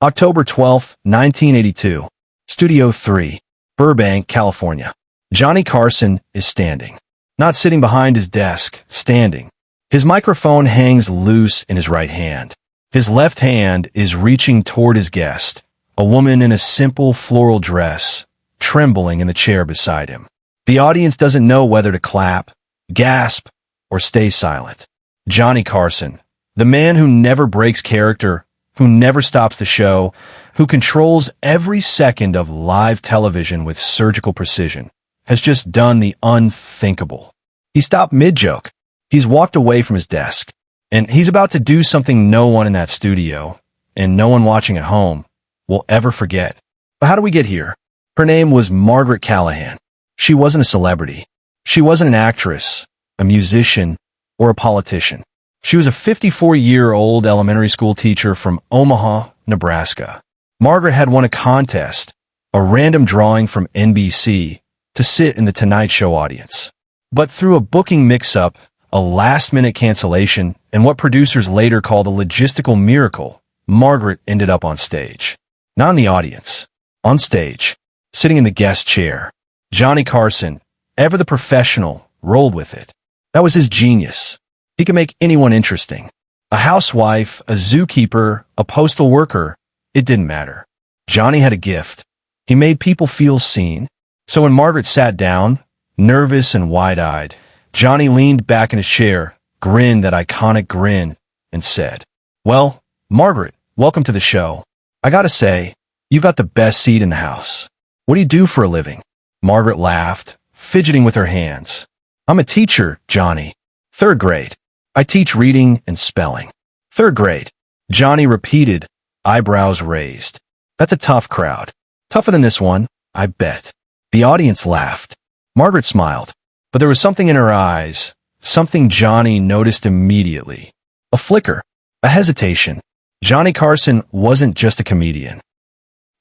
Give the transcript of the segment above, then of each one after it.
October 12, 1982. Studio 3, Burbank, California. Johnny Carson is standing. Not sitting behind his desk, standing. His microphone hangs loose in his right hand. His left hand is reaching toward his guest, a woman in a simple floral dress, trembling in the chair beside him. The audience doesn't know whether to clap, gasp, or stay silent. Johnny Carson, the man who never breaks character, who never stops the show, who controls every second of live television with surgical precision, has just done the unthinkable. He stopped mid-joke. He's walked away from his desk, and he's about to do something no one in that studio, and no one watching at home, will ever forget. But how do we get here? Her name was Margaret Callahan. She wasn't a celebrity. She wasn't an actress, a musician, or a politician. She was a 54-year-old elementary school teacher from Omaha, Nebraska. Margaret had won a contest, a random drawing from NBC, to sit in the Tonight Show audience. But through a booking mix-up, a last-minute cancellation, and what producers later called a logistical miracle, Margaret ended up on stage. Not in the audience. On stage. Sitting in the guest chair. Johnny Carson, ever the professional, rolled with it. That was his genius. He could make anyone interesting. A housewife, a zookeeper, a postal worker, it didn't matter. Johnny had a gift. He made people feel seen. So when Margaret sat down, nervous and wide-eyed, Johnny leaned back in his chair, grinned that iconic grin, and said, "Well, Margaret, welcome to the show. I gotta say, you've got the best seat in the house. What do you do for a living?" Margaret laughed, fidgeting with her hands. "I'm a teacher, Johnny. 3rd grade. I teach reading and spelling." 3rd grade. Johnny repeated, eyebrows raised. "That's a tough crowd. Tougher than this one, I bet." The audience laughed. Margaret smiled, but there was something in her eyes, something Johnny noticed immediately. A flicker, a hesitation. Johnny Carson wasn't just a comedian.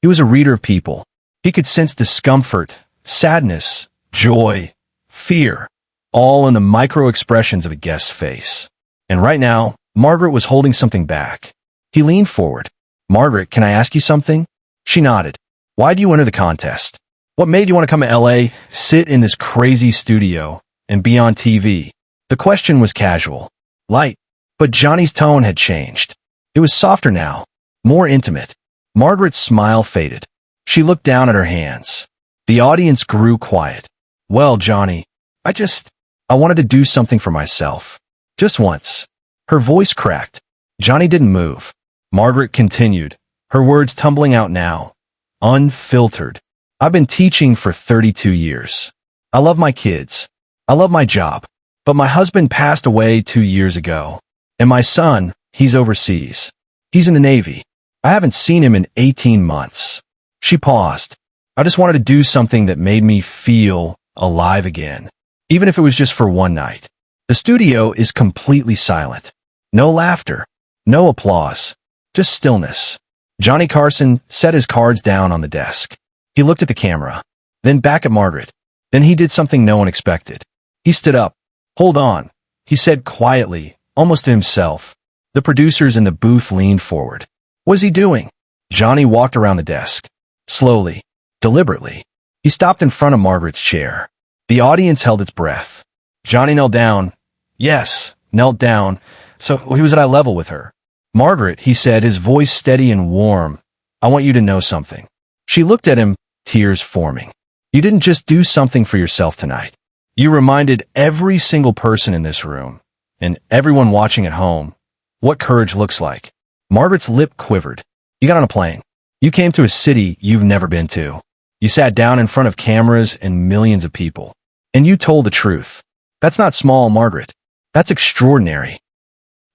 He was a reader of people. He could sense discomfort, sadness, joy, fear, all in the micro-expressions of a guest's face. And right now, Margaret was holding something back. He leaned forward. "Margaret, can I ask you something?" She nodded. "Why do you enter the contest? What made you want to come to LA, sit in this crazy studio, and be on TV?" The question was casual, light, but Johnny's tone had changed. It was softer now, more intimate. Margaret's smile faded. She looked down at her hands. The audience grew quiet. "Well, Johnny, I wanted to do something for myself. Just once." Her voice cracked. Johnny didn't move. Margaret continued, her words tumbling out now, unfiltered. "I've been teaching for 32 years. I love my kids. I love my job. But my husband passed away 2 years ago. And my son, he's overseas. He's in the Navy. I haven't seen him in 18 months. She paused. "I just wanted to do something that made me feel alive again. Even if it was just for one night." The studio is completely silent. No laughter. No applause. Just stillness. Johnny Carson set his cards down on the desk. He looked at the camera, then back at Margaret. Then he did something no one expected. He stood up. "Hold on," he said quietly, almost to himself. The producers in the booth leaned forward. What was he doing? Johnny walked around the desk. Slowly, deliberately. He stopped in front of Margaret's chair. The audience held its breath. Johnny knelt down. Yes, knelt down, so he was at eye level with her. "Margaret," he said, his voice steady and warm, "I want you to know something." She looked at him, tears forming. "You didn't just do something for yourself tonight. You reminded every single person in this room, and everyone watching at home, what courage looks like." Margaret's lip quivered. "You got on a plane. You came to a city you've never been to. You sat down in front of cameras and millions of people. And you told the truth. That's not small, Margaret. That's extraordinary."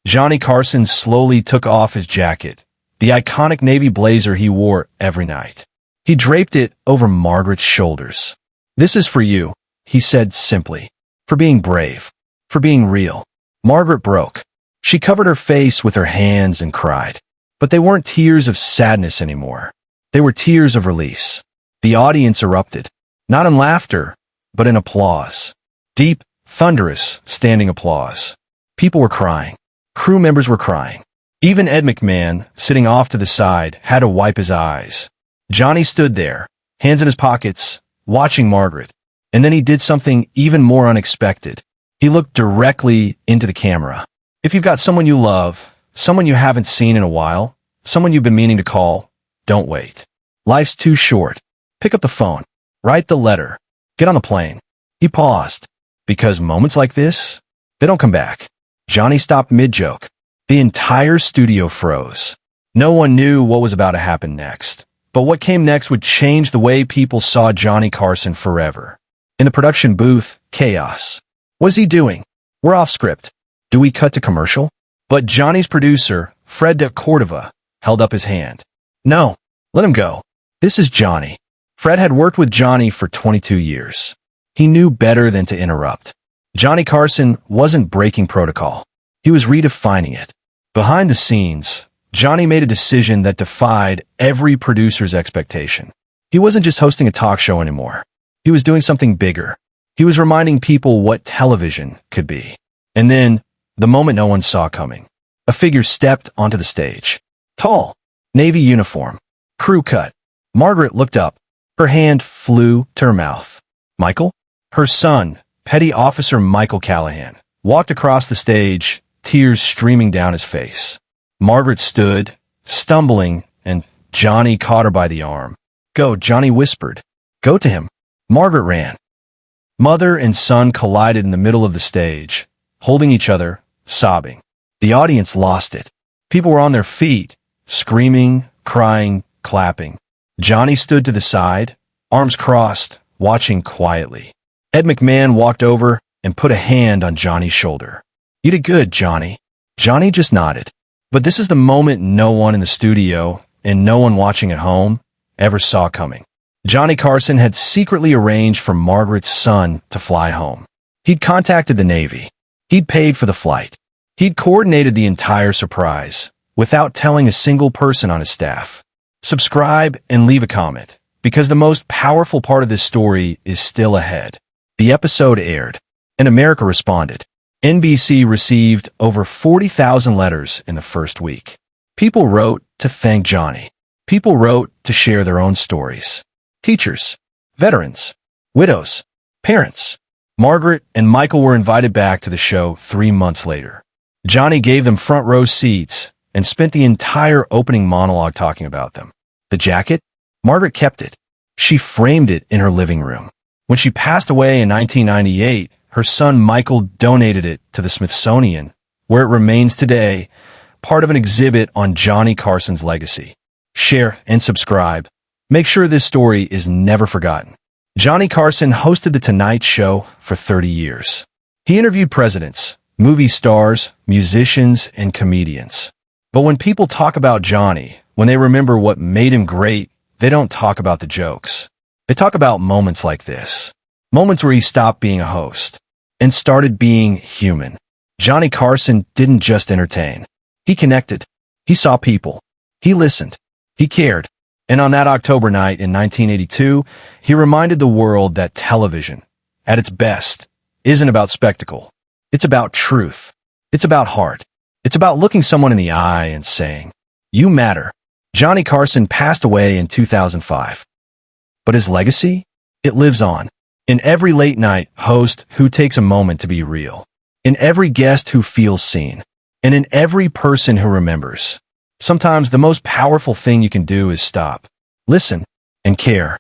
Johnny Carson slowly took off his jacket, the iconic navy blazer he wore every night. He draped it over Margaret's shoulders. "This is for you," he said simply. "For being brave. For being real." Margaret broke. She covered her face with her hands and cried. But they weren't tears of sadness anymore. They were tears of release. The audience erupted. Not in laughter, but in applause. Deep, thunderous, standing applause. People were crying. Crew members were crying. Even Ed McMahon, sitting off to the side, had to wipe his eyes. Johnny stood there, hands in his pockets, watching Margaret. And then he did something even more unexpected. He looked directly into the camera. If you've got someone you love, someone you haven't seen in a while, someone you've been meaning to call, don't wait. Life's too short. Pick up the phone. Write the letter. Get on the plane. He paused. Because moments like this, they don't come back. Johnny stopped mid-joke. The entire studio froze. No one knew what was about to happen next. But what came next would change the way people saw Johnny Carson forever. In the production booth, chaos. What's he doing? We're off script. Do we cut to commercial? But Johnny's producer, Fred de Cordova, held up his hand. No, let him go. This is Johnny. Fred had worked with Johnny for 22 years. He knew better than to interrupt. Johnny Carson wasn't breaking protocol. He was redefining it. Behind the scenes, Johnny made a decision that defied every producer's expectation. He wasn't just hosting a talk show anymore. He was doing something bigger. He was reminding people what television could be. And then, the moment no one saw coming, a figure stepped onto the stage. Tall, navy uniform, crew cut. Margaret looked up. Her hand flew to her mouth. Michael? Her son, Petty Officer Michael Callahan, walked across the stage, tears streaming down his face. Margaret stood, stumbling, and Johnny caught her by the arm. Go, Johnny whispered. Go to him. Margaret ran. Mother and son collided in the middle of the stage, holding each other, sobbing. The audience lost it. People were on their feet, screaming, crying, clapping. Johnny stood to the side, arms crossed, watching quietly. Ed McMahon walked over and put a hand on Johnny's shoulder. You did good, Johnny. Johnny just nodded. But this is the moment no one in the studio and no one watching at home ever saw coming. Johnny Carson had secretly arranged for Margaret's son to fly home. He'd contacted the Navy. He'd paid for the flight. He'd coordinated the entire surprise without telling a single person on his staff. Subscribe and leave a comment, because the most powerful part of this story is still ahead. The episode aired, and America responded. NBC received over 40,000 letters in the first week. People wrote to thank Johnny. People wrote to share their own stories. Teachers, veterans, widows, parents. Margaret and Michael were invited back to the show 3 months later. Johnny gave them front row seats and spent the entire opening monologue talking about them. The jacket? Margaret kept it. She framed it in her living room. When she passed away in 1998, her son Michael donated it to the Smithsonian, where it remains today, part of an exhibit on Johnny Carson's legacy. Share and subscribe. Make sure this story is never forgotten. Johnny Carson hosted The Tonight Show for 30 years. He interviewed presidents, movie stars, musicians, and comedians. But when people talk about Johnny, when they remember what made him great, they don't talk about the jokes. They talk about moments like this. Moments where he stopped being a host and started being human. Johnny Carson didn't just entertain. He connected. He saw people. He listened. He cared. And on that October night in 1982, he reminded the world that television, at its best, isn't about spectacle. It's about truth. It's about heart. It's about looking someone in the eye and saying, "You matter." Johnny Carson passed away in 2005. But his legacy? It lives on. In every late-night host who takes a moment to be real. In every guest who feels seen. And in every person who remembers. Sometimes the most powerful thing you can do is stop, listen, and care.